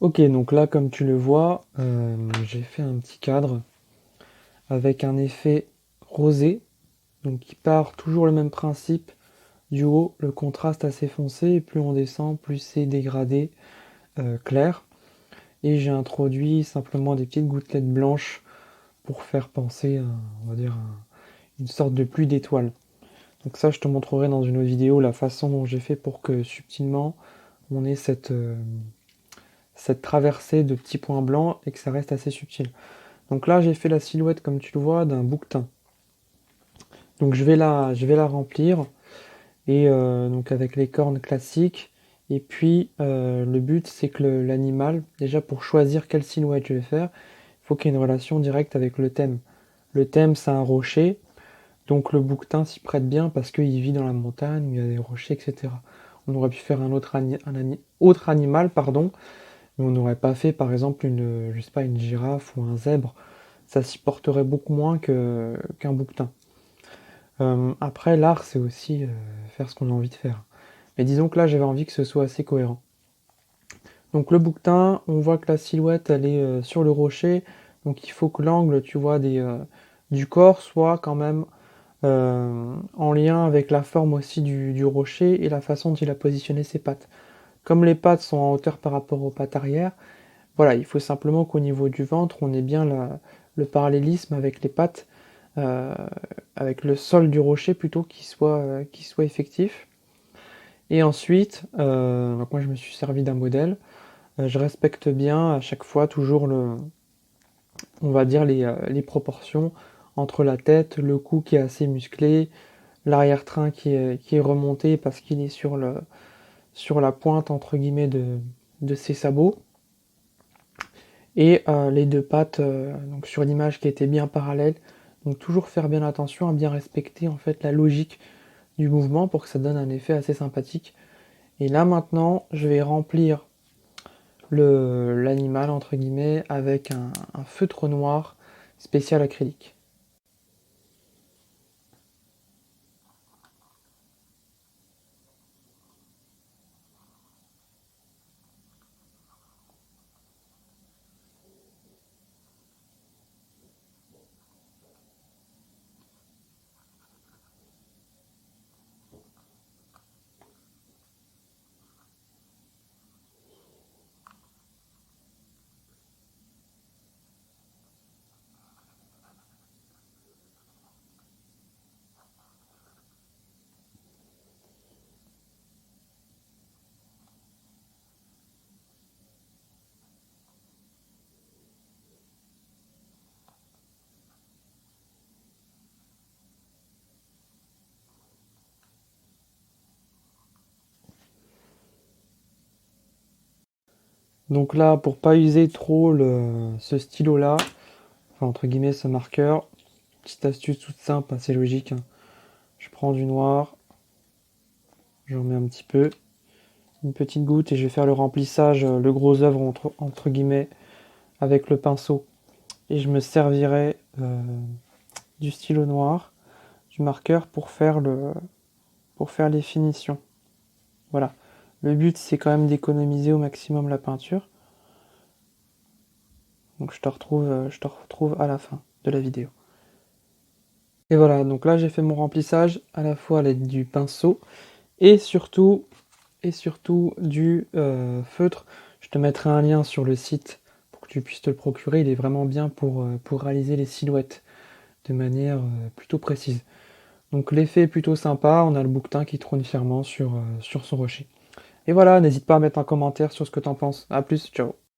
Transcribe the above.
Ok, donc là, comme tu le vois, j'ai fait un petit cadre avec un effet rosé, donc qui part toujours le même principe du haut, le contraste assez foncé, et plus on descend, plus c'est dégradé, clair. Et j'ai introduit simplement des petites gouttelettes blanches pour faire penser à, on va dire, une sorte de pluie d'étoiles. Donc ça, je te montrerai dans une autre vidéo la façon dont j'ai fait pour que subtilement on ait cette traversée de petits points blancs et que ça reste assez subtil. Donc là, j'ai fait la silhouette, comme tu le vois, d'un bouquetin. Donc je vais la remplir, et donc avec les cornes classiques. Et puis le but, c'est que l'animal, déjà pour choisir quelle silhouette je vais faire, il faut qu'il y ait une relation directe avec le thème. Le thème, c'est un rocher, donc le bouquetin s'y prête bien parce qu'il vit dans la montagne, il y a des rochers, etc. On aurait pu faire un autre animal, pardon, mais on n'aurait pas fait par exemple je sais pas, une girafe ou un zèbre. Ça s'y porterait beaucoup moins qu'un bouquetin. Après, l'art, c'est aussi faire ce qu'on a envie de faire. Mais disons que là, j'avais envie que ce soit assez cohérent. Donc le bouquetin, on voit que la silhouette, elle est sur le rocher. Donc il faut que l'angle, tu vois, du corps soit quand même en lien avec la forme aussi du rocher et la façon dont il a positionné ses pattes. Comme les pattes sont en hauteur par rapport aux pattes arrière, voilà, il faut simplement qu'au niveau du ventre, on ait bien le parallélisme avec les pattes, euh, avec le sol du rocher plutôt qui soit effectif. Et ensuite, donc moi je me suis servi d'un modèle. Je respecte bien à chaque fois toujours on va dire les proportions entre la tête, le cou qui est assez musclé, l'arrière-train qui est remonté parce qu'il est sur la pointe entre guillemets de ses sabots, et les deux pattes donc sur l'image qui était bien parallèle. Donc toujours faire bien attention à bien respecter en fait la logique du mouvement pour que ça donne un effet assez sympathique. Et là maintenant, je vais remplir l'animal entre guillemets avec un feutre noir spécial acrylique. Donc là, pour pas user trop ce stylo-là, enfin entre guillemets ce marqueur, petite astuce toute simple, assez logique, hein. Je prends du noir, j'en mets un petit peu, une petite goutte, et je vais faire le remplissage, le gros œuvre entre guillemets, avec le pinceau. Et je me servirai du stylo noir, du marqueur pour faire les finitions. Voilà. Le but, c'est quand même d'économiser au maximum la peinture. Donc je te retrouve à la fin de la vidéo. Et voilà, donc là j'ai fait mon remplissage à la fois à l'aide du pinceau et surtout du feutre. Je te mettrai un lien sur le site pour que tu puisses te le procurer. Il est vraiment bien pour réaliser les silhouettes de manière plutôt précise. Donc l'effet est plutôt sympa, on a le bouquetin qui trône fièrement sur son rocher. Et voilà, n'hésite pas à mettre un commentaire sur ce que t'en penses. A plus, ciao.